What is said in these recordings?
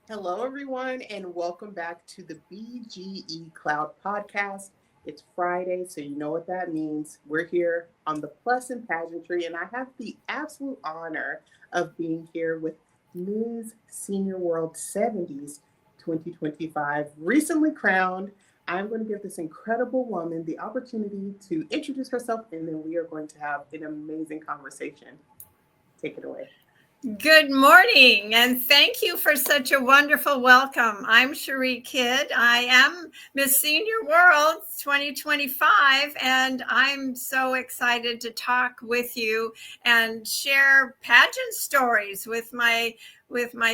Hello, everyone, and welcome back to the BGE Cloud Podcast. It's Friday, so you know what that means. We're here on the Plus in Pageantry, and I have the absolute honor of being here with Ms. Senior World 70's 2025, recently crowned. I'm going to give this incredible woman the opportunity to introduce herself, and then we are going to have an amazing conversation. Take it away. Good morning, and thank you for such a wonderful welcome. I'm Cherie Kidd. I am Miss Senior World 2025, and I'm so excited to talk with you and share pageant stories with my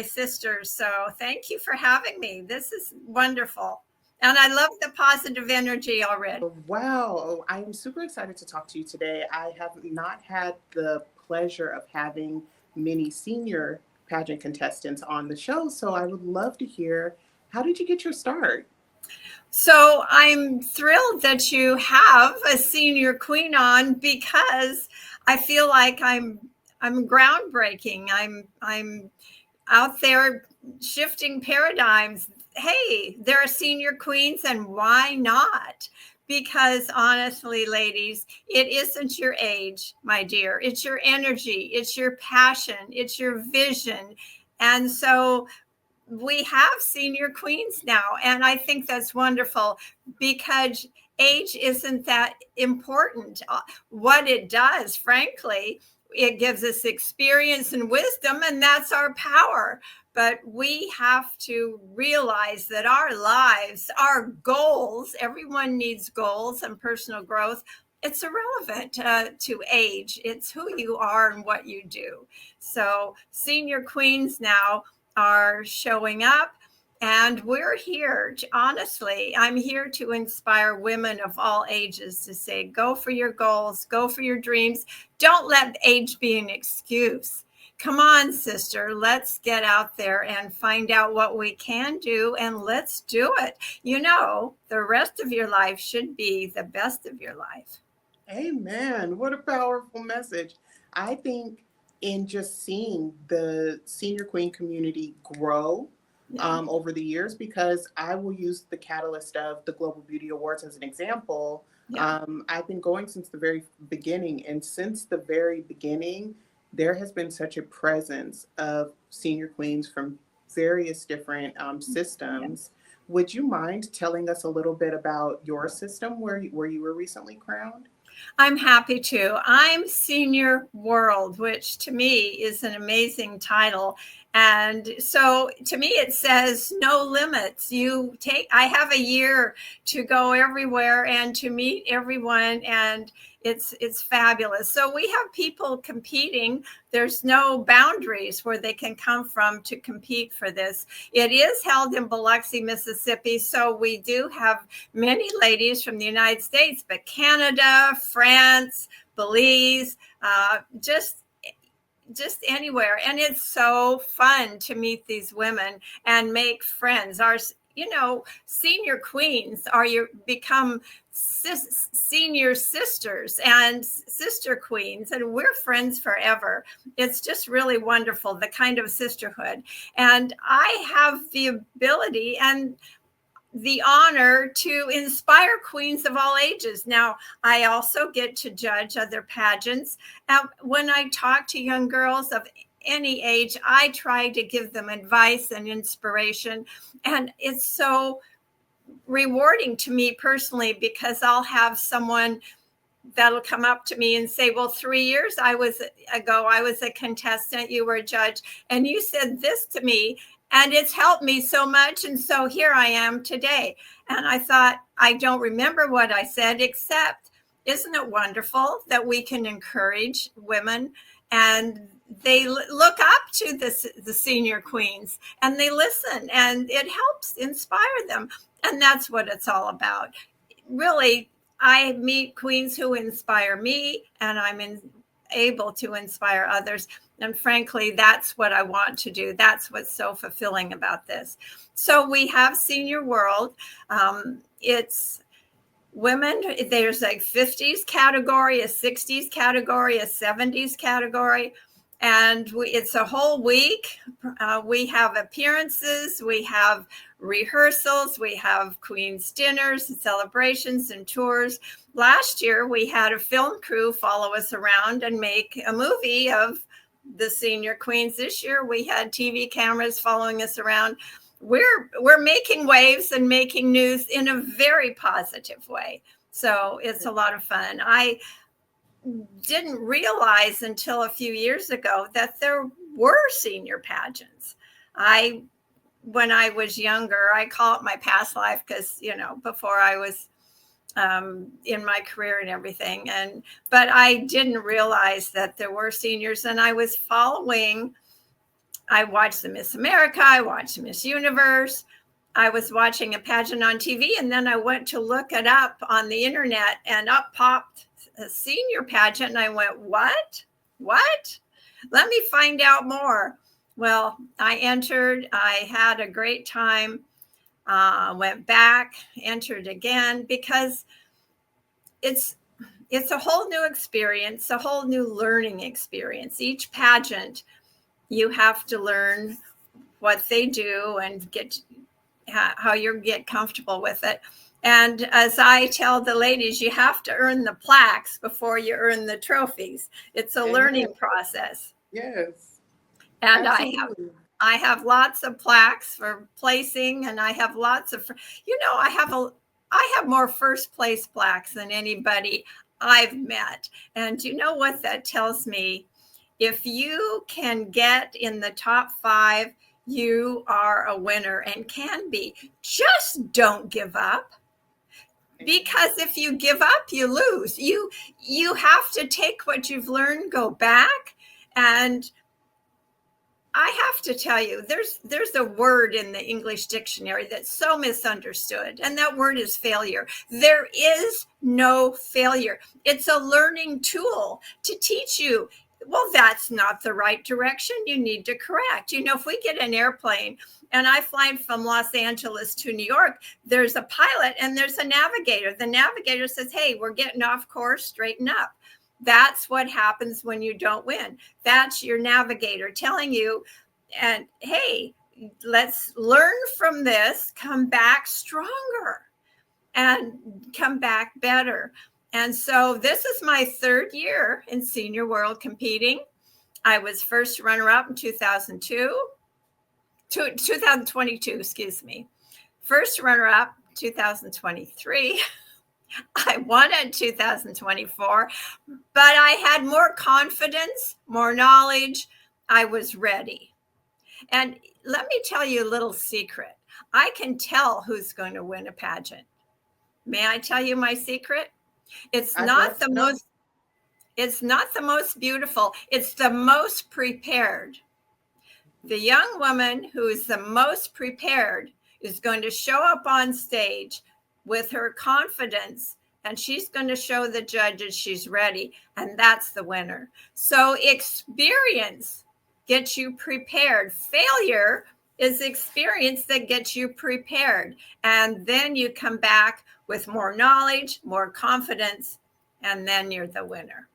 sisters. So thank you for having me. This is wonderful. And I love the positive energy already. Wow, I am super excited to talk to you today. I have not had the pleasure of having many senior pageant contestants on the show, so I would love to hear, how did you get your start? So I'm thrilled that you have a senior queen on because I feel like I'm groundbreaking. I'm out there shifting paradigms. Hey, there are senior queens, and why not? Because honestly, ladies, it isn't your age, my dear. It's your energy, it's your passion, it's your vision. And so we have senior queens now, and I think that's wonderful because age isn't that important. What it does, frankly, it gives us experience and wisdom, and that's our power. But we have to realize that our lives, our goals, everyone needs goals and personal growth. It's irrelevant to age. It's who you are and what you do. So senior queens now are showing up. And we're here to, honestly, I'm here to inspire women of all ages to say, go for your goals, go for your dreams. Don't let age be an excuse. Come on, sister, let's get out there and find out what we can do, and let's do it. The rest of your life should be the best of your life. Amen. What a powerful message. I think in just seeing the senior queen community grow Yeah. over the years, because I will use the catalyst of the Global Beauty Awards as an example. Yeah. I've been going since the very beginning, and since the very beginning, there has been such a presence of senior queens from various different Yeah. systems. Would you mind telling us a little bit about your system where you were recently crowned? I'm happy to. I'm Senior World, which to me is an amazing title. And so to me, it says no limits. I have a year to go everywhere and to meet everyone. And it's fabulous. So we have people competing. There's no boundaries where they can come from to compete for this. It is held in Biloxi, Mississippi. So we do have many ladies from the United States, but Canada, France, Belize, just anywhere. And it's so fun to meet these women and make friends. Senior queens are you become senior sisters and sister queens, and we're friends forever. It's just really wonderful, the kind of sisterhood. And I have the ability and the honor to inspire queens of all ages. Now, I also get to judge other pageants. When I talk to young girls of any age, I try to give them advice and inspiration. And it's so rewarding to me personally because I'll have someone that'll come up to me and say, well, 3 years ago, I was a contestant, you were a judge, and you said this to me, and it's helped me so much. And so here I am today. And I thought, I don't remember what I said, except, isn't it wonderful that we can encourage women and they look up to the senior queens and they listen and it helps inspire them. And that's what it's all about. Really, I meet queens who inspire me, and able to inspire others. And frankly, that's what I want to do. That's what's so fulfilling about this. So we have Senior World. It's women. There's a 50s category, a 60s category, a 70s category. And it's a whole week. We have appearances, we have rehearsals, we have Queen's dinners and celebrations and tours. Last year, we had a film crew follow us around and make a movie of the senior queens. This year, we had TV cameras following us around. We're making waves and making news in a very positive way. So it's a lot of fun. I didn't realize until a few years ago that there were senior pageants. When I was younger, I call it my past life because, before I was in my career and everything. But I didn't realize that there were seniors, and I watched the Miss America, I watched Miss Universe. I was watching a pageant on TV, and then I went to look it up on the internet, and up popped a senior pageant, and I went, what? Let me find out more. Well, I entered, I had a great time, went back, entered again, because it's a whole new experience, a whole new learning experience. Each pageant, you have to learn what they do and how you get comfortable with it. And as I tell the ladies, you have to earn the plaques before you earn the trophies. It's a learning process. Yes. And absolutely. I have lots of plaques for placing, and I have lots of, I have more first place plaques than anybody I've met. And you know what that tells me? If you can get in the top 5, you are a winner and can be. Just don't give up. Because if you give up, you lose. You have to take what you've learned, go back. And I have to tell you, there's a word in the English dictionary that's so misunderstood, and that word is failure. There is no failure. It's a learning tool to teach you, well, that's not the right direction. You need to correct. If we get an airplane and I fly from Los Angeles to New York, there's a pilot and there's a navigator. The navigator says, hey, we're getting off course, straighten up. That's what happens when you don't win. That's your navigator telling you, and hey, let's learn from this, come back stronger and come back better. And so this is my 3rd year in Senior World competing. I was first runner-up in 2022, excuse me. First runner-up 2023. I won in 2024, but I had more confidence, more knowledge. I was ready. And let me tell you a little secret. I can tell who's going to win a pageant. May I tell you my secret? It's not the most beautiful. It's the most prepared. The young woman who is the most prepared is going to show up on stage with her confidence, and she's going to show the judges she's ready, and that's the winner. So experience gets you prepared. Failure is experience that gets you prepared, and then you come back with more knowledge, more confidence, and then you're the winner.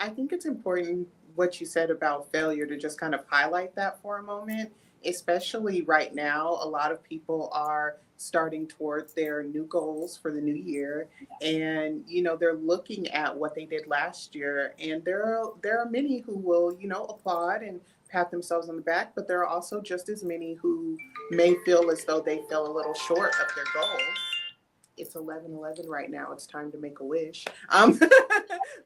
I think it's important what you said about failure to just kind of highlight that for a moment, especially right now. A lot of people are starting towards their new goals for the new year, and they're looking at what they did last year, and there are many who will applaud and pat themselves on the back, but there are also just as many who may feel as though they fell a little short of their goals. It's 11:11 right now. It's time to make a wish.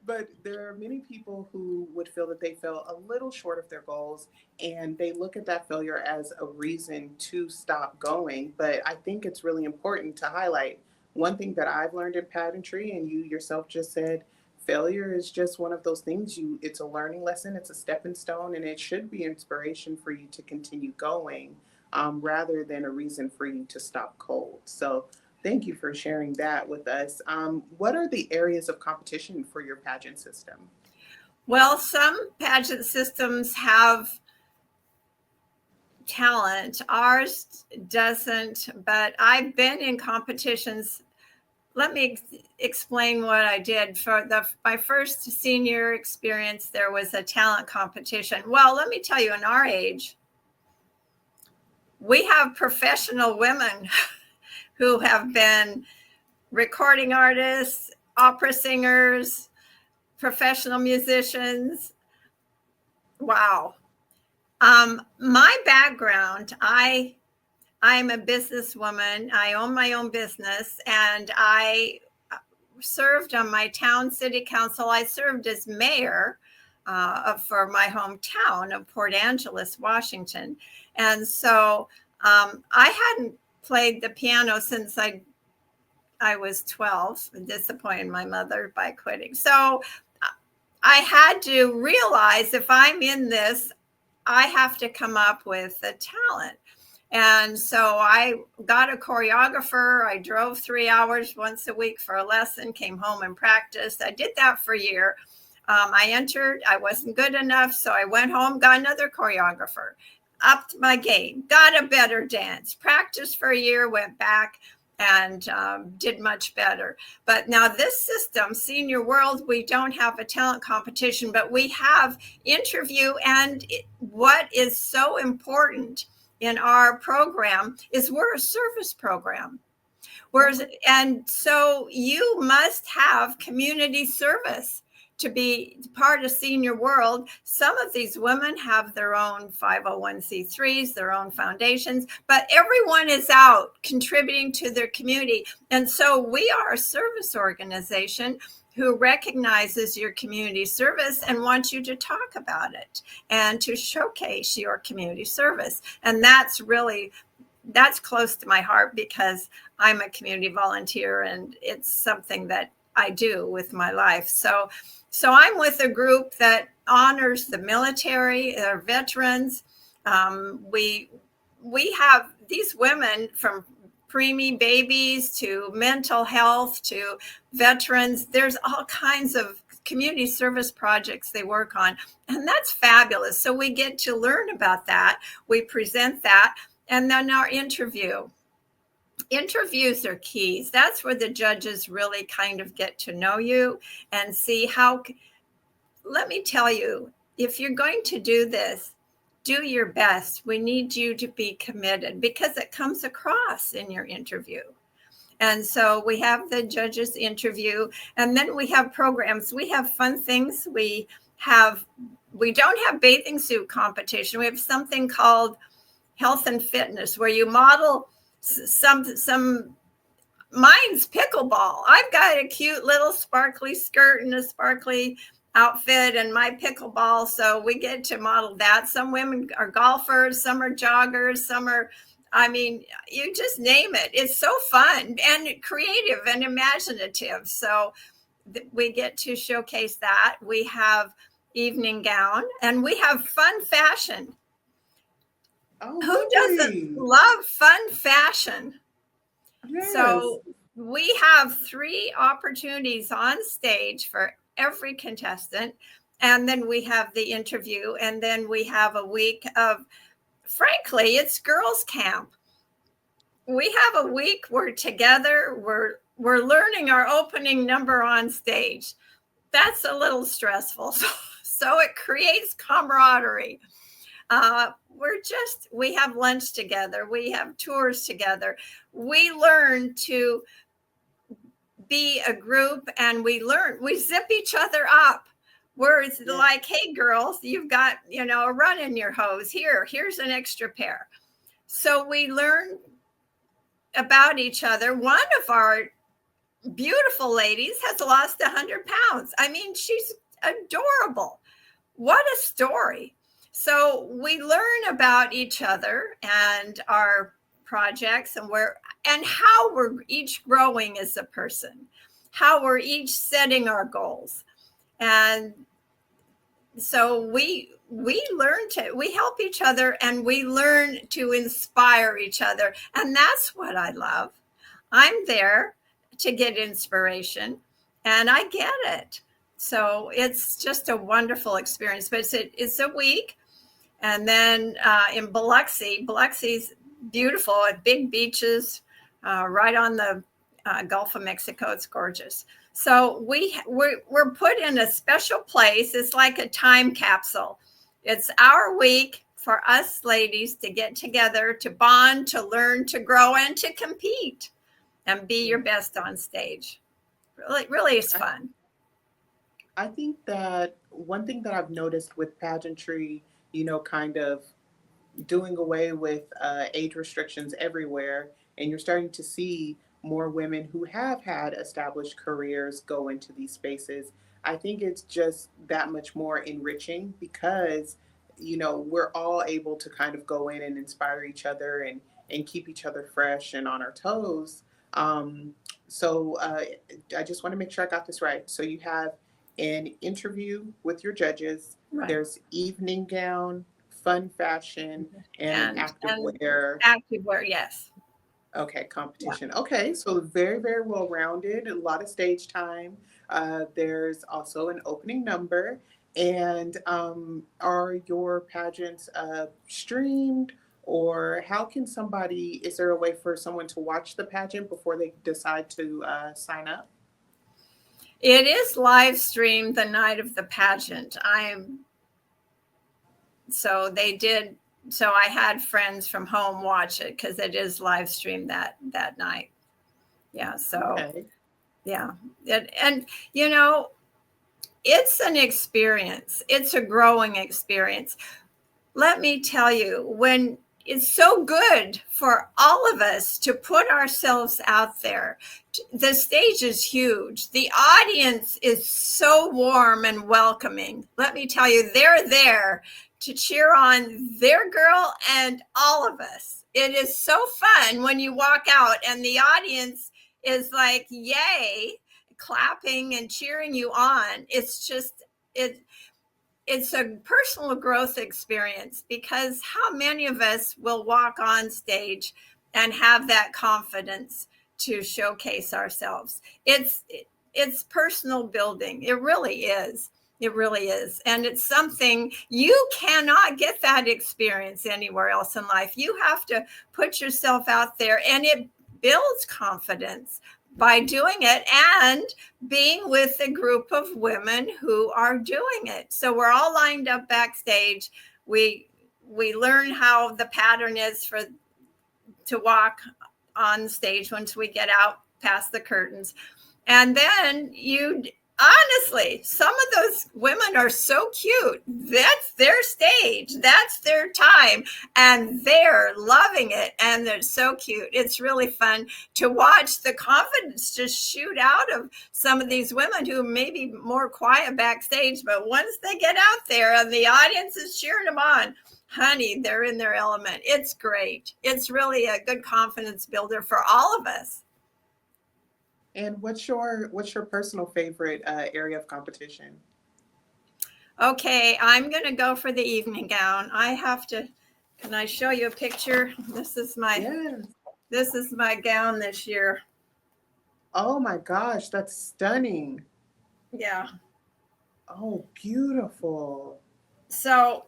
But there are many people who would feel that they fell a little short of their goals, and they look at that failure as a reason to stop going. But I think it's really important to highlight one thing that I've learned in pageantry, and you yourself just said, failure is just one of those things. It's a learning lesson, it's a stepping stone, and it should be inspiration for you to continue going, rather than a reason for you to stop cold. So thank you for sharing that with us. What are the areas of competition for your pageant system? Well, some pageant systems have talent. Ours doesn't, but I've been in competitions let me explain what I did for my first senior experience. There was a talent competition. Well, let me tell you, in our age, we have professional women who have been recording artists, opera singers, professional musicians. Wow. My background, I'm a businesswoman. I own my own business, and I served on my town city council. I served as mayor for my hometown of Port Angeles, Washington. And so I hadn't played the piano since I was 12, and disappointed my mother by quitting. So I had to realize if I'm in this, I have to come up with a talent. And so I got a choreographer. I drove 3 hours once a week for a lesson, came home and practiced. I did that for a year. I entered, I wasn't good enough. So I went home, got another choreographer, upped my game, got a better dance, practiced for a year, went back and did much better. But now this system, Senior World, we don't have a talent competition, but we have interview. And what is so important in our program is we're a service program. And so you must have community service to be part of Senior World. Some of these women have their own 501c3s, their own foundations, but everyone is out contributing to their community. And so we are a service organization who recognizes your community service and wants you to talk about it and to showcase your community service. And that's close to my heart because I'm a community volunteer and it's something that I do with my life. So I'm with a group that honors the military, our veterans. We have these women from preemie babies to mental health to veterans. There's all kinds of community service projects they work on, and that's fabulous. So we get to learn about that. We present that, and then our interviews are keys. That's where the judges really kind of get to know you and see let me tell you, if you're going to do this, do your best. We need you to be committed because it comes across in your interview. And so we have the judges interview, and then we have programs. We have fun things. We don't have bathing suit competition. We have something called health and fitness where you model some mine's pickleball. I've got a cute little sparkly skirt and a sparkly outfit and my pickleball. So we get to model that. Some women are golfers, some are joggers, some are, you just name it. It's so fun and creative and imaginative. So we get to showcase that. We have evening gown and we have fun fashion. Oh, who doesn't love fun fashion? Yes. So we have 3 opportunities on stage for every contestant. And then we have the interview. And then we have a week of, frankly, it's girls' camp. We have a week we're together. We're learning our opening number on stage. That's a little stressful. So it creates camaraderie. We have lunch together. We have tours together. We learn to be a group and we zip each other up. We're like, hey girls, you've got, a run in your hose. Here's an extra pair. So we learn about each other. One of our beautiful ladies has lost 100 pounds. She's adorable. What a story. So we learn about each other and our projects and how we're each growing as a person, how we're each setting our goals. And so we help each other and we learn to inspire each other. And that's what I love. I'm there to get inspiration and I get it. So it's just a wonderful experience, but it's a week. And then in Biloxi's beautiful, at big beaches, right on the Gulf of Mexico. It's gorgeous. So we're put in a special place. It's like a time capsule. It's our week for us ladies to get together, to bond, to learn, to grow, and to compete and be your best on stage. Really, really is fun. I think that one thing that I've noticed with pageantry, kind of doing away with age restrictions everywhere, and you're starting to see more women who have had established careers go into these spaces. I think it's just that much more enriching because, we're all able to kind of go in and inspire each other and keep each other fresh and on our toes. So I just want to make sure I got this right. So you have an interview with your judges. Right. There's evening gown, fun fashion, and activewear. Activewear, yes. Okay, competition. Yeah. Okay, so very, very well rounded, a lot of stage time. There's also an opening number. And are your pageants streamed, or how can somebody, is there a way for someone to watch the pageant before they decide to sign up? It is live streamed the night of the pageant. So they did. So I had friends from home watch it because it is live streamed that night. Yeah. So, okay. Yeah. And it's an experience. It's a growing experience. Let me tell you, when it's so good for all of us to put ourselves out there. The stage is huge. The audience is so warm and welcoming. Let me tell you, they're there to cheer on their girl and all of us. It is so fun when you walk out and the audience is like, yay, clapping and cheering you on. It's just, it's a personal growth experience, because how many of us will walk on stage and have that confidence to showcase ourselves? It's personal building. It really is. It really is. And it's something you cannot get that experience anywhere else in life. You have to put yourself out there, and it builds confidence by doing it and being with a group of women who are doing it. So we're all lined up backstage. We learn how the pattern is to walk on stage once we get out past the curtains. And then honestly, some of those women are so cute. That's their stage. That's their time. And they're loving it. And they're so cute. It's really fun to watch the confidence just shoot out of some of these women who may be more quiet backstage. But once they get out there and the audience is cheering them on, honey, they're in their element. It's great. It's really a good confidence builder for all of us. And what's your personal favorite area of competition? Okay, I'm going to go for the evening gown. Can I show you a picture? This is my gown this year. Oh my gosh, that's stunning. Yeah. Oh, beautiful. So,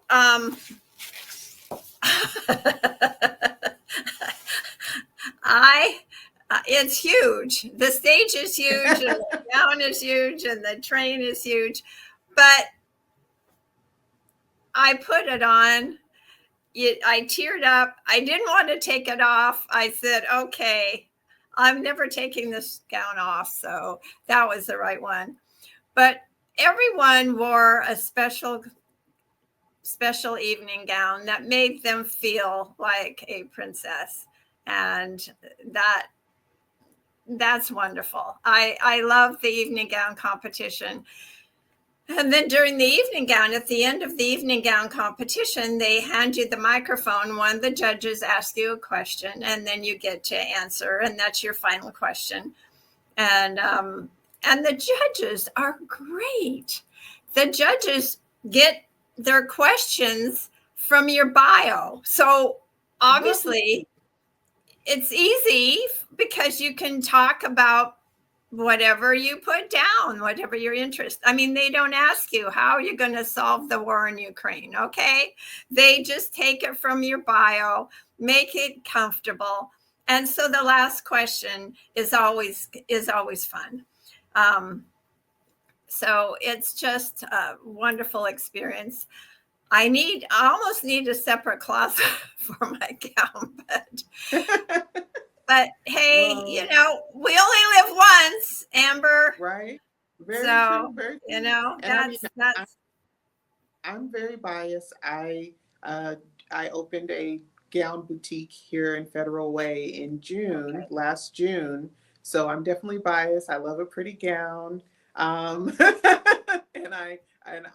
it's huge. The stage is huge, and the gown is huge, and the train is huge. But I put it on. I teared up. I didn't want to take it off. I said, okay, I'm never taking this gown off. So that was the right one. But everyone wore a special evening gown that made them feel like a princess. And that's wonderful. I love the evening gown competition. And then during the evening gown, at the end of the evening gown competition, they hand you the microphone. One of the judges asks you a question, and then you get to answer, and that's your final question. And the judges are great. The judges get their questions from your bio. So obviously, it's easy because you can talk about whatever you put down, whatever your interest. I mean, they don't ask you, how are you going to solve the war in Ukraine? Okay. They just take it from your bio, make it comfortable, And so the last question is always fun. So it's just a wonderful experience. I almost need a separate closet for my gown, but hey, Well, we only live once, Amber. right. Very true. So, Very true. And I mean, that's I'm very biased. Uh, I opened a gown boutique here in Federal Way in June, okay. last June. So I'm definitely biased. I love a pretty gown, um, and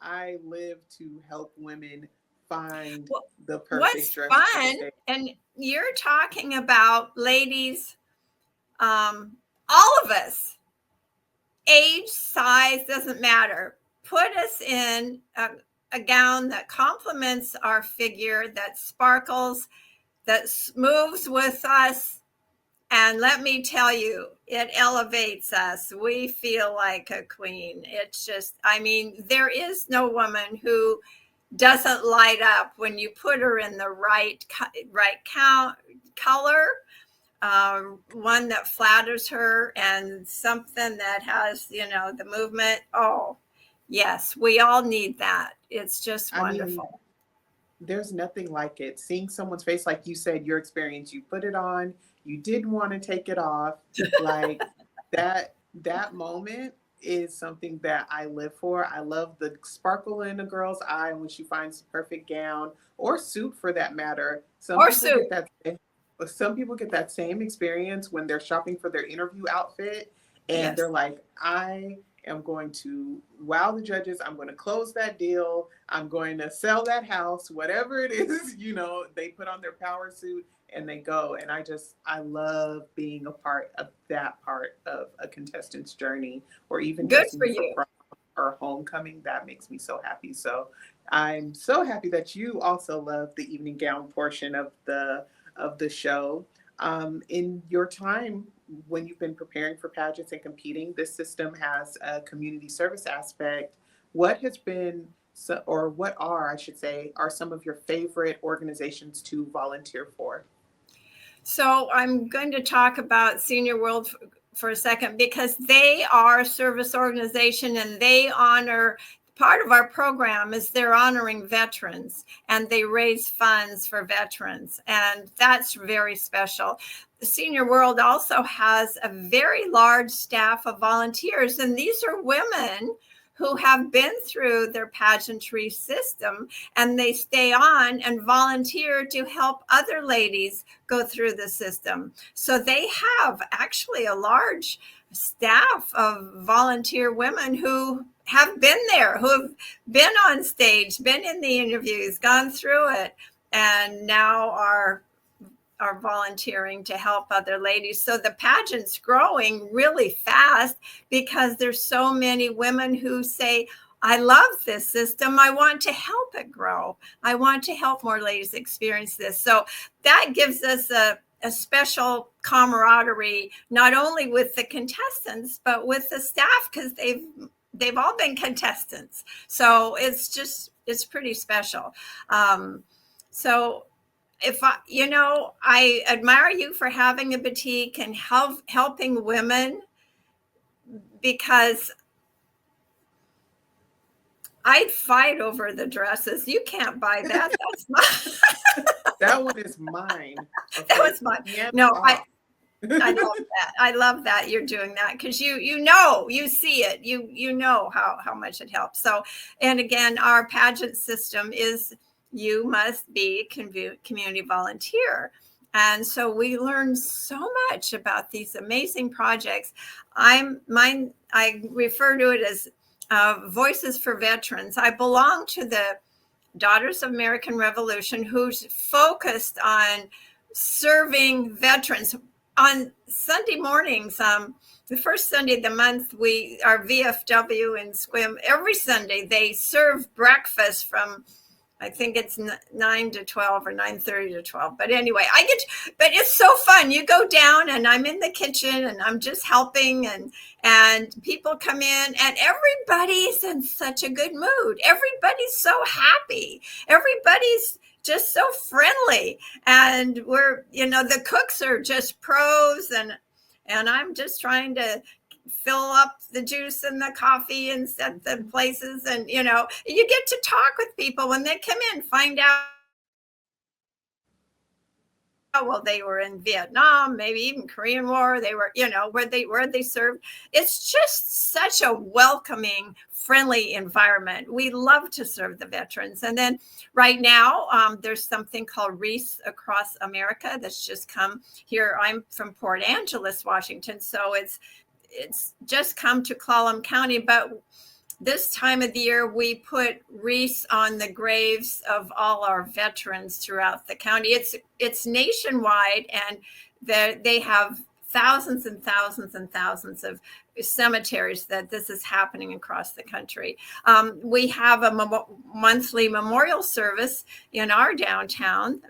I live to help women find Well, the perfect what's dress for the fun, day. and you're talking about ladies, all of us, age, size, doesn't matter. Put us in a gown that complements our figure, that sparkles, that moves with us. And let me tell you, it elevates us. We feel like a queen. It's just, I mean, there is no woman who doesn't light up when you put her in the color, one that flatters her, and something that has, the movement. Oh, yes, we all need that. It's just I mean, wonderful. there's nothing like it. Seeing someone's face, like you said, your experience, you put it on, you didn't want to take it off. Like that moment is something that I live for. I love the sparkle in a girl's eye when she finds the perfect gown or suit for that matter. Some Or people soup. get that same experience when they're shopping for their interview outfit and Yes. they're like, I am going to wow the judges. I'm going to close that deal. I'm going to sell that house, whatever it is, they put on their power suit and they go. And I love being a part of that part of a contestant's journey or even Good dressing for you for you. prom or homecoming. That makes me so happy. So I'm so happy that you also love the evening gown portion of the show. In your time when you've been preparing for pageants and competing, this system has a community service aspect. What has been, or what are, I should say, are some of your favorite organizations to volunteer for? So I'm going to talk about Senior World for a second because they are a service organization and they honor, part of our program is they're honoring veterans and they raise funds for veterans. And that's very special. The Senior World also has a very large staff of volunteers, and these are women who have been through their pageantry system, and they stay on and volunteer to help other ladies go through the system. So they have actually a large staff of volunteer women who have been there, who have been on stage, been in the interviews, gone through it, and now are volunteering to help other ladies. So the pageant's growing really fast because there's so many women who say, I love this system. I want to help it grow. I want to help more ladies experience this. So that gives us a special camaraderie, not only with the contestants, but with the staff, because they've all been contestants. So it's pretty special. So if I admire you for having a boutique and helping women, because I'd fight over the dresses. You can't buy that. That's mine. That one is mine. That Okay. was mine. Hands No, off. I love that. I love that you're doing that because you see it. You know how much it helps. So, and again, our pageant system is you must be a community volunteer. And so we learn so much about these amazing projects. I refer to it as Voices for Veterans. I belong to the Daughters of American Revolution, who's focused on serving veterans. On Sunday mornings, the first Sunday of the month, our VFW in Squim, every Sunday they serve breakfast from, I think it's 9 to 12 or 9:30 to 12. But anyway, but it's so fun. You go down and I'm in the kitchen and I'm just helping, and people come in and everybody's in such a good mood. Everybody's so happy. Everybody's just so friendly. And we're, the cooks are just pros, and I'm just trying to fill up the juice and the coffee and set the places. And, you get to talk with people when they come in, find out, well, they were in Vietnam, maybe even Korean War. They were, where they served. It's just such a welcoming, friendly environment. We love to serve the veterans. And then right now, there's something called Wreaths Across America that's just come here. I'm from Port Angeles, Washington, so it's just come to Clallam County, but this time of the year, we put wreaths on the graves of all our veterans throughout the county. It's nationwide, and they have thousands and thousands and thousands of cemeteries that this is happening across the country. We have a monthly memorial service in our downtown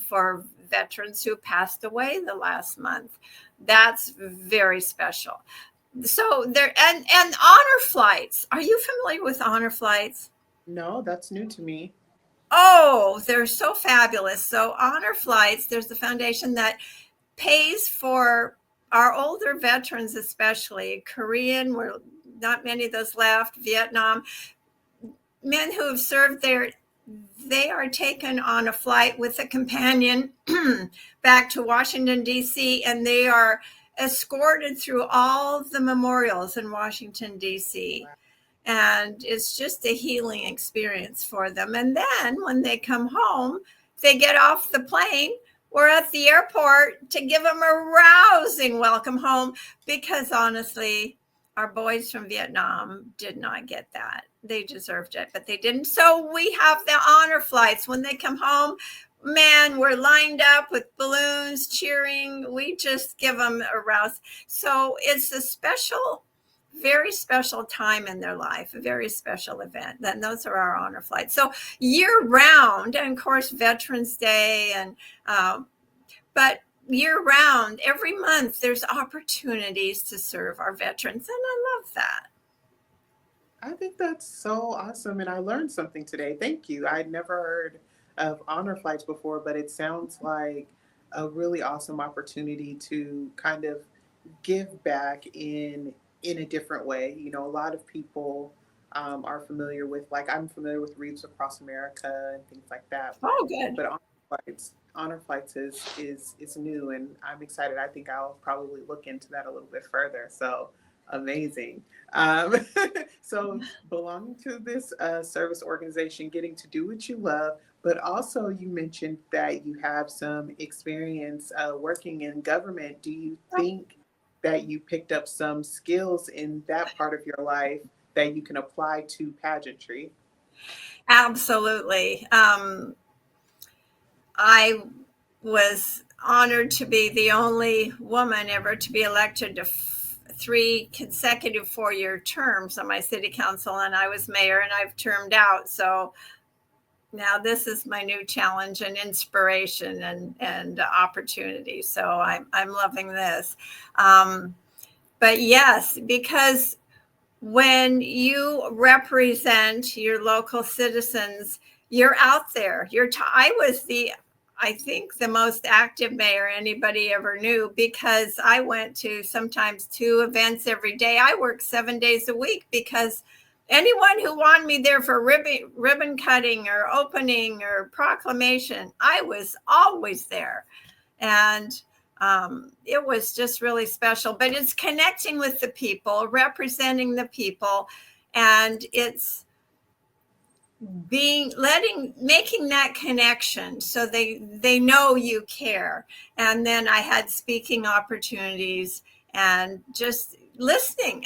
for veterans who passed away the last month. That's very special. So there, and honor flights. Are you familiar with honor flights? No, that's new to me. Oh, they're so fabulous. So honor flights, there's a foundation that pays for our older veterans, especially Korean, where not many of those left, Vietnam, men who have served there. They are taken on a flight with a companion back to Washington, D.C., and they are escorted through all the memorials in Washington, D.C. And it's just a healing experience for them. And then when they come home, they get off the plane. We're at the airport to give them a rousing welcome home, because honestly, our boys from Vietnam did not get that. They deserved it, but they didn't. So we have the honor flights. When they come home, man, we're lined up with balloons, cheering. We just give them a rouse. So it's a special, very special time in their life, a very special event. And those are our honor flights. So year round, and of course, Veterans Day, and but year round, every month, there's opportunities to serve our veterans. And I love that. I think that's so awesome. And I learned something today. Thank you. I'd never heard of honor flights before, but it sounds like a really awesome opportunity to kind of give back in a different way. You know, a lot of people are familiar with, like, I'm familiar with Wreaths Across America and things like that. Oh, good. But honor flights is new, and I'm excited. I think I'll probably look into that a little bit further. So amazing. Um, so belonging to this service organization, getting to do what you love, but also you mentioned that you have some experience working in government. Do you think that you picked up some skills in that part of your life that you can apply to pageantry? Absolutely. I was honored to be the only woman ever to be elected to 3 consecutive 4-year terms on my city council, and I was mayor, and I've termed out. So now this is my new challenge and inspiration and opportunity. So I'm loving this. But yes, because when you represent your local citizens, you're out there. I was I think the most active mayor anybody ever knew, because I went to sometimes 2 events every day. I worked 7 days a week, because anyone who wanted me there for ribbon cutting or opening or proclamation, I was always there. And it was just really special. But it's connecting with the people, representing the people, and it's making that connection so they know you care. And then I had speaking opportunities, and just listening,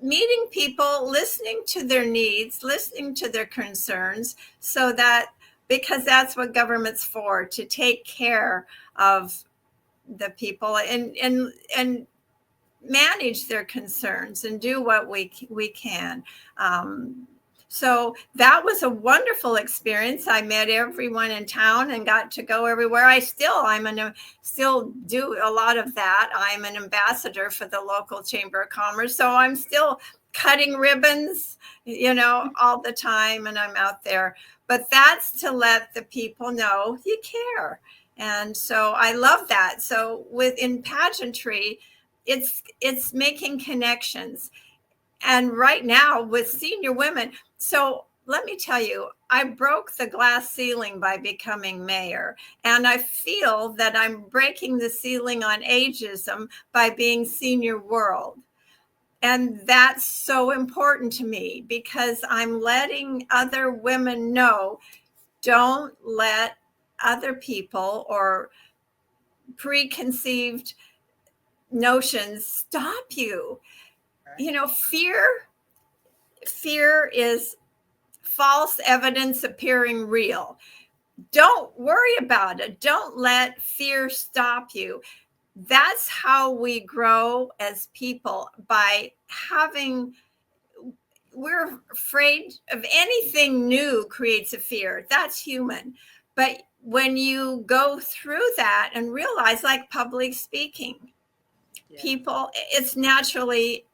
meeting people, listening to their needs, listening to their concerns, so that, because that's what government's for, to take care of the people and manage their concerns and do what we can. So that was a wonderful experience. I met everyone in town and got to go everywhere. Still do a lot of that. I'm an ambassador for the local Chamber of Commerce, so I'm still cutting ribbons, all the time, and I'm out there. But that's to let the people know you care. And so I love that. So within pageantry, it's making connections. And right now with senior women, so let me tell you, I broke the glass ceiling by becoming mayor. And I feel that I'm breaking the ceiling on ageism by being senior world. And that's so important to me because I'm letting other women know, don't let other people or preconceived notions stop you. Right. Fear is false evidence appearing real. Don't worry about it. Don't let fear stop you. That's how we grow as people, by we're afraid of anything new creates a fear. That's human. But when you go through that and realize, like public speaking, Yeah. it's naturally,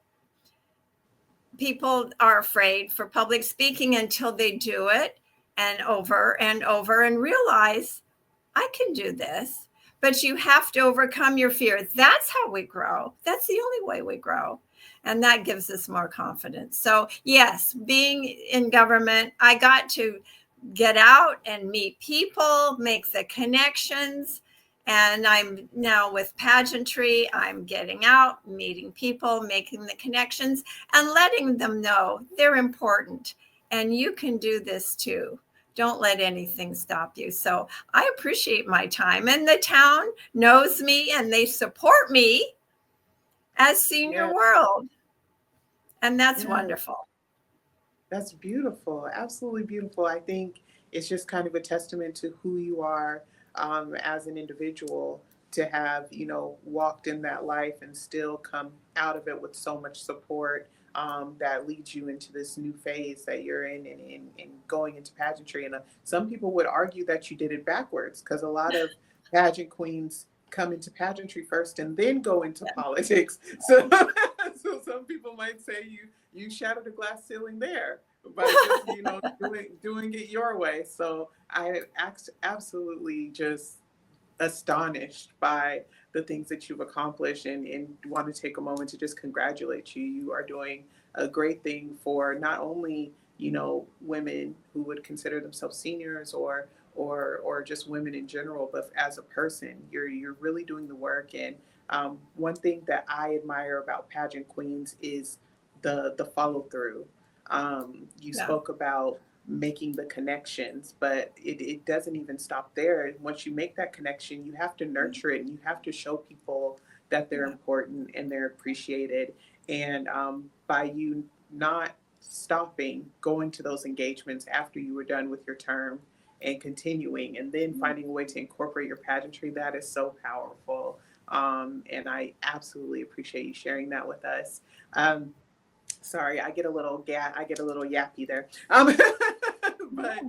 people are afraid for public speaking until they do it and over and realize, I can do this. But you have to overcome your fear. That's how we grow. That's the only way we grow. And that gives us more confidence. So, yes, being in government, I got to get out and meet people, make the connections. And I'm now with pageantry, I'm getting out, meeting people, making the connections, and letting them know they're important. And you can do this too. Don't let anything stop you. So I appreciate my time. And the town knows me and they support me as Senior Yeah. World. And that's Yeah. wonderful. That's beautiful. Absolutely beautiful. I think it's just kind of a testament to who you are as an individual to have, walked in that life and still come out of it with so much support that leads you into this new phase that you're in and going into pageantry. And some people would argue that you did it backwards because a lot of pageant queens come into pageantry first and then go into politics. So, so some people might say you shattered a glass ceiling there by just doing it your way. So I absolutely just astonished by the things that you've accomplished and want to take a moment to just congratulate you. You are doing a great thing for not only women who would consider themselves seniors or just women in general, but as a person, you're really doing the work. And one thing that I admire about pageant queens is the follow through. You Yeah. spoke about making the connections, but it doesn't even stop there. Once you make that connection, you have to nurture it and you have to show people that they're Yeah. important and they're appreciated. And by you not stopping, going to those engagements after you were done with your term and continuing and then finding a way to incorporate your pageantry, that is so powerful. And I absolutely appreciate you sharing that with us. Sorry, I get a little yappy there. But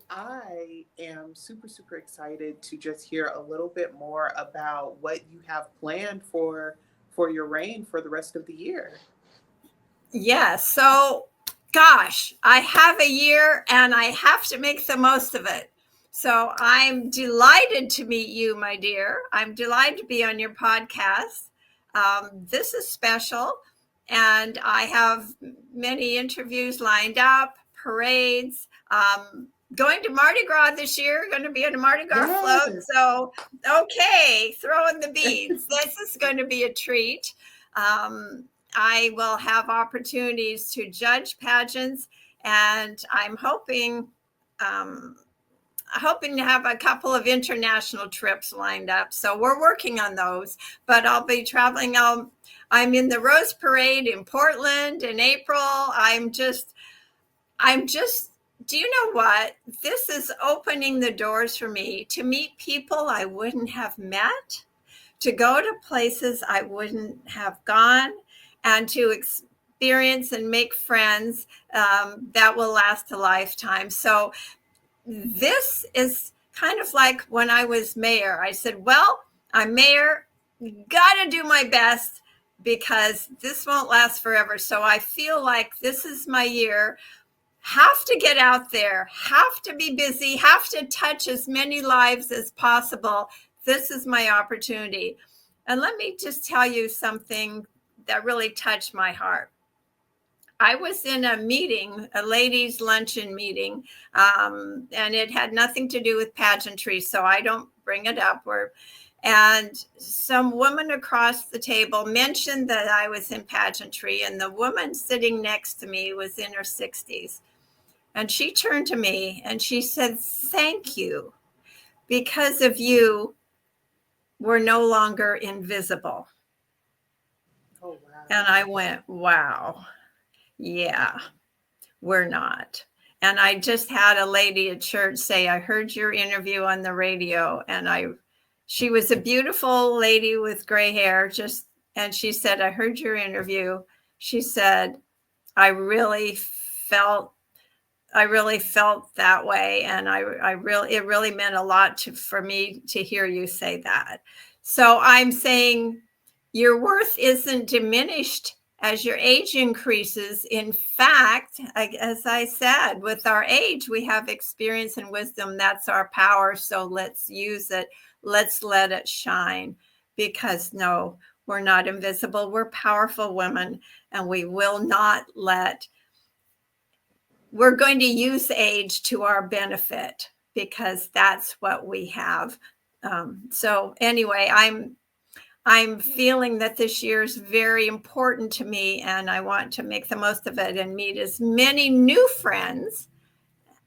I am super, super excited to just hear a little bit more about what you have planned for your reign for the rest of the year. Yeah. So, gosh, I have a year and I have to make the most of it. So I'm delighted to meet you, my dear. I'm delighted to be on your podcast. This is special. And I have many interviews lined up, parades. Going to Mardi Gras this year, going to be on a Mardi Gras float. Yes. So, okay, throwing the beads. This is going to be a treat. I will have opportunities to judge pageants, and I'm hoping to have a couple of international trips lined up. So we're working on those, but I'll be traveling. I'm in the Rose Parade in Portland in April. I'm just, do you know what? This is opening the doors for me to meet people I wouldn't have met, to go to places I wouldn't have gone, and to experience and make friends that will last a lifetime. So this is kind of like when I was mayor. I said, well, I'm mayor, gotta do my best, because this won't last forever. So I feel like this is my year. Have to get out there, have to be busy, have to touch as many lives as possible. This is my opportunity. And let me just tell you something that really touched my heart. I was in a meeting, a ladies' luncheon meeting, and it had nothing to do with pageantry, so I don't bring it up. And some woman across the table mentioned that I was in pageantry, and the woman sitting next to me was in her 60s. And she turned to me and she said, "Thank you. Because of you, we're no longer invisible." Oh, wow. And I went, wow, yeah, we're not. And I just had a lady at church say, "I heard your interview on the radio." And she was a beautiful lady with gray hair, and she said, "I heard your interview." She said, I really felt that way. And it really meant a lot for me to hear you say that. So I'm saying your worth isn't diminished as your age increases. In fact, as I said, with our age, we have experience and wisdom. That's our power. So let's use it. Let's let it shine, because no, we're not invisible. We're powerful women, and we will not we're going to use age to our benefit, because that's what we have. So anyway, I'm feeling that this year is very important to me, and I want to make the most of it and meet as many new friends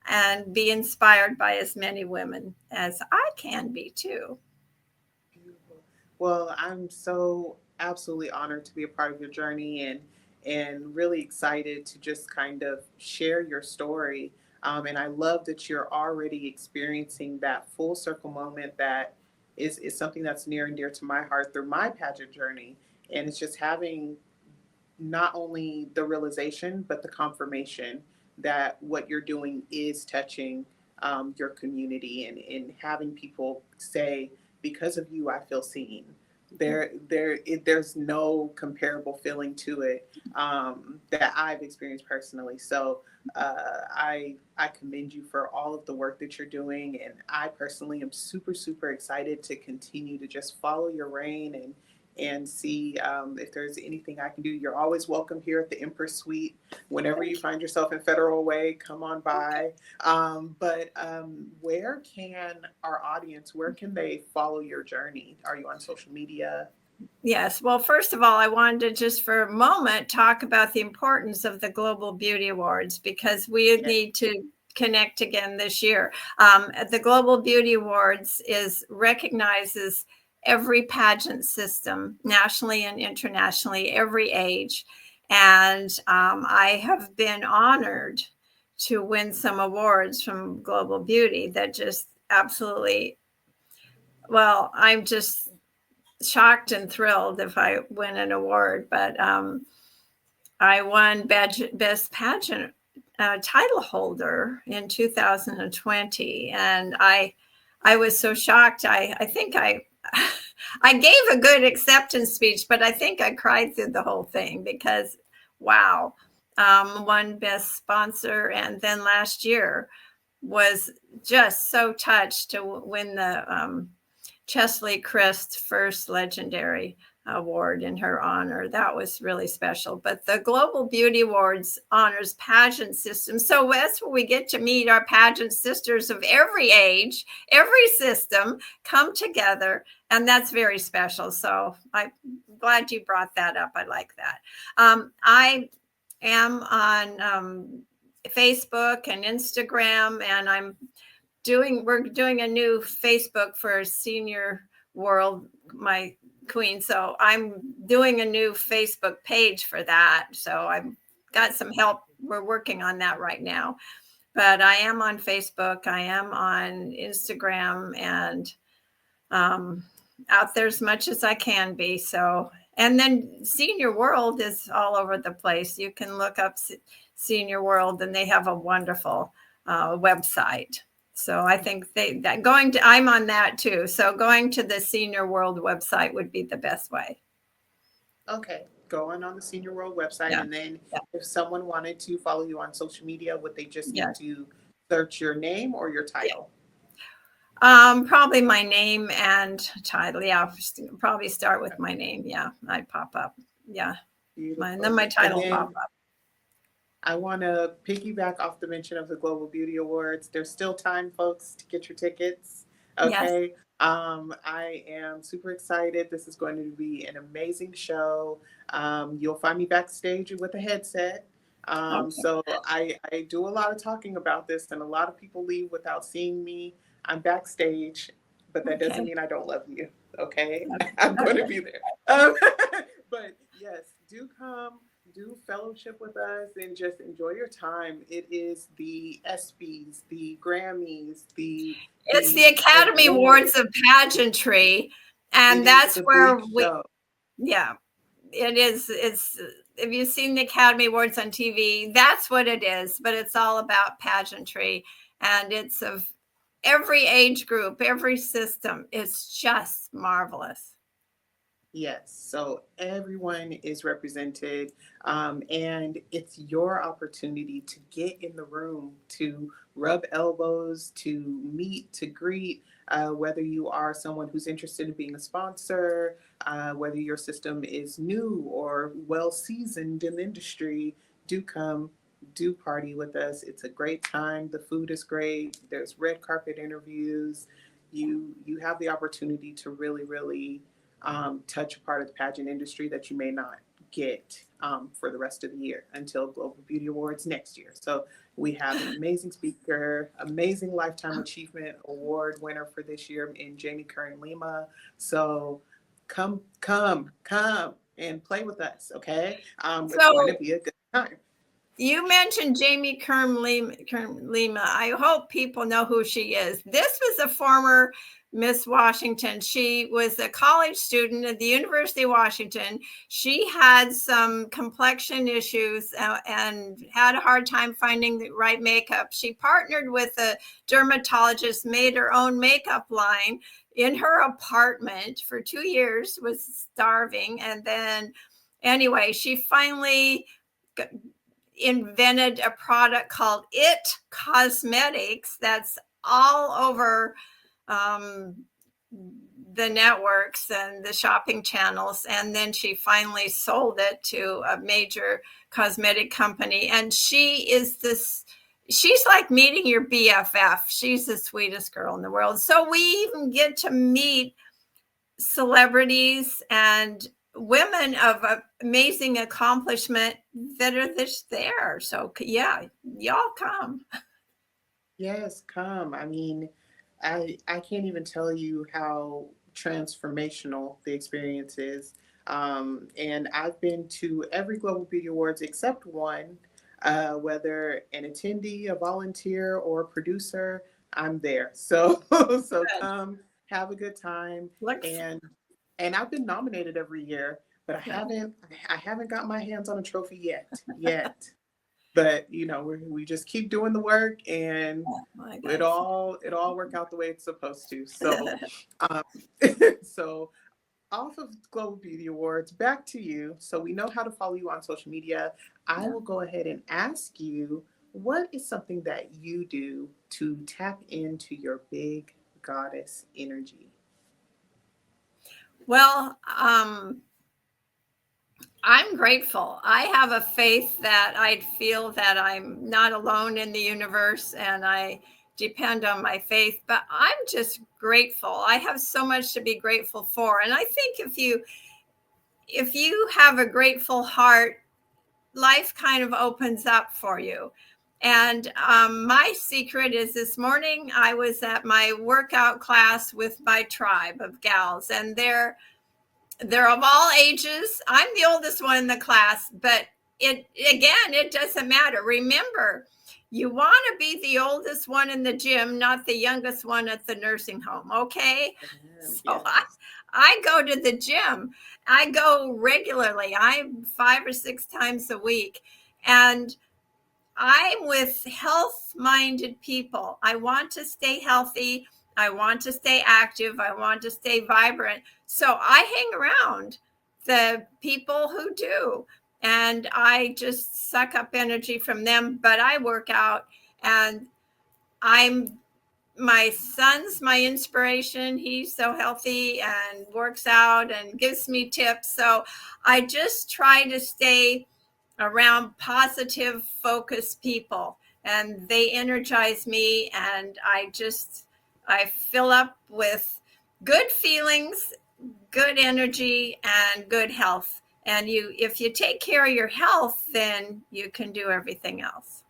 and be inspired by as many women as I can be too. Beautiful. Well, I'm so absolutely honored to be a part of your journey, and really excited to just kind of share your story. And I love that you're already experiencing that full circle moment that is something that's near and dear to my heart through my pageant journey. And it's just having not only the realization, but the confirmation that what you're doing is touching your community, and having people say, because of you, I feel seen. There's no comparable feeling to it that I've experienced personally. So I commend you for all of the work that you're doing, and I personally am super excited to continue to just follow your reign, and see if there's anything I can do. You're always welcome here at the Empress Suite. Whenever you find yourself in Federal Way, come on by. But where can our audience, where can they follow your journey? Are you on social media? Yes. Well, first of all, I wanted to just for a moment talk about the importance of the Global Beauty Awards, because we need to connect again this year. The Global Beauty Awards recognizes every pageant system, nationally and internationally, every age. And I have been honored to win some awards from Global Beauty that just absolutely, well, I'm just shocked and thrilled if I win an award. But I won Best Pageant title holder in 2020, and I was so shocked. I think I gave a good acceptance speech, but I think I cried through the whole thing, because wow, won Best Sponsor, and then last year was just so touched to win the Cherie Kidd first legendary award in her honor. That was really special. But the Global Beauty Awards honors pageant systems. So that's where we get to meet our pageant sisters of every age, every system come together. And that's very special. So I'm glad you brought that up. I like that. I am on Facebook and Instagram, and we're doing a new Facebook for Senior World, my queen. So I'm doing a new Facebook page for that. So I've got some help. We're working on that right now. But I am on Facebook. I am on Instagram, and out there as much as I can be. So, and then Senior World is all over the place. You can look up Senior World, and they have a wonderful website. So I think I'm on that too. So going to the Senior World website would be the best way. Okay, go on the Senior World website, Yeah. and then Yeah. if someone wanted to follow you on social media, would they just Yeah. need to search your name or your Yeah. title? Probably my name and title. Yeah, I'll probably start with my name. Yeah, I'd pop up. Yeah, and then Beautiful. my And title will pop then up. I want to piggyback off the mention of the Global Beauty Awards. There's still time, folks, to get your tickets. Yes. Okay. I am super excited. This is going to be an amazing show. You'll find me backstage with a headset. Okay. So I do a lot of talking about this, and a lot of people leave without seeing me. I'm backstage, but that doesn't Okay. mean I don't love you. Okay. Okay. I'm going to Okay. be there. But yes, do come, do fellowship with us, and just enjoy your time. It is the ESPYs, the Grammys, It's the the Academy awards. Awards of Pageantry, It and is that's the where big we. show. Yeah, it is. It's. If you've seen the Academy Awards on TV, that's what it is. But it's all about pageantry, and it's of every age group, every system. It's just marvelous. Yes, so everyone is represented, and it's your opportunity to get in the room, to rub elbows, to meet, to greet, whether you are someone who's interested in being a sponsor, whether your system is new or well seasoned in the industry, do come, do party with us. It's a great time. The food is great. There's red carpet interviews. You have the opportunity to really touch a part of the pageant industry that you may not get for the rest of the year until Global Beauty Awards next year. So we have an amazing speaker, amazing Lifetime Achievement Award winner for this year in Jamie Kern Lima. So come and play with us, okay? It's going to So be a good time. you mentioned Jamie Kern Lima. I hope people know who she is. This was a former Miss Washington. She was a college student at the University of Washington. She had some complexion issues and had a hard time finding the right makeup. She partnered with a dermatologist, made her own makeup line in her apartment for 2 years, was starving. And then, anyway, she finally invented a product called It Cosmetics that's all over um, the networks and the shopping channels. And then she finally sold it to a major cosmetic company. And she's like meeting your BFF. She's the sweetest girl in the world. So we even get to meet celebrities and women of amazing accomplishment that are just there. So yeah, y'all come. Yes, come. I mean, I can't even tell you how transformational the experience is. And I've been to every Global Beauty Awards except one, whether an attendee, a volunteer, or a producer, I'm there. So so Good. come, have a good time, Looks and I've been nominated every year, but good. I haven't got my hands on a trophy yet. But we just keep doing the work, and Oh my it God. all work out the way it's supposed to. So um, so off of Global Beauty Awards, back to you. So we know how to follow you on social media. I Yeah. will go ahead and ask you, what is something that you do to tap into your big goddess energy? Well, I'm grateful. I have a faith that I feel that I'm not alone in the universe, and I depend on my faith, but I'm just grateful. I have so much to be grateful for. And I think if you have a grateful heart, life kind of opens up for you. And my secret is this morning I was at my workout class with my tribe of gals, and they're of all ages. I'm the oldest one in the class, but it doesn't matter. Remember, you want to be the oldest one in the gym, not the youngest one at the nursing home. Okay. So I, Yes. I go to the gym. I go regularly. I'm 5 or 6 times a week. And I'm with health minded people. I want to stay healthy. I want to stay active. I want to stay vibrant. So I hang around the people who do. And I just suck up energy from them, but I work out, and my son's my inspiration. He's so healthy and works out and gives me tips. So I just try to stay around positive, focused people, and they energize me. And I fill up with good feelings, good energy, and good health. And if you take care of your health, then you can do everything else.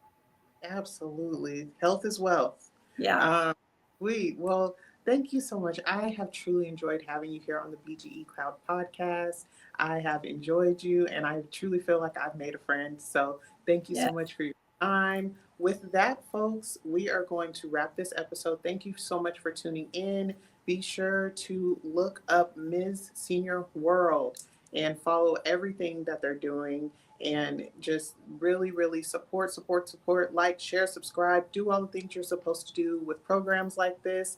Absolutely. Health is wealth. Yeah. Sweet. Well, thank you so much. I have truly enjoyed having you here on the BGE Cloud podcast. I have enjoyed you, and I truly feel like I've made a friend. So thank you Yeah. so much for your time. With that, folks, we are going to wrap this episode. Thank you so much for tuning in. Be sure to look up Ms. Senior World and follow everything that they're doing, and just really, really support, like, share, subscribe, do all the things you're supposed to do with programs like this.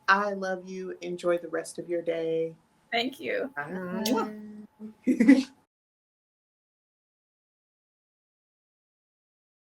I love you. Enjoy the rest of your day. Thank you. Bye.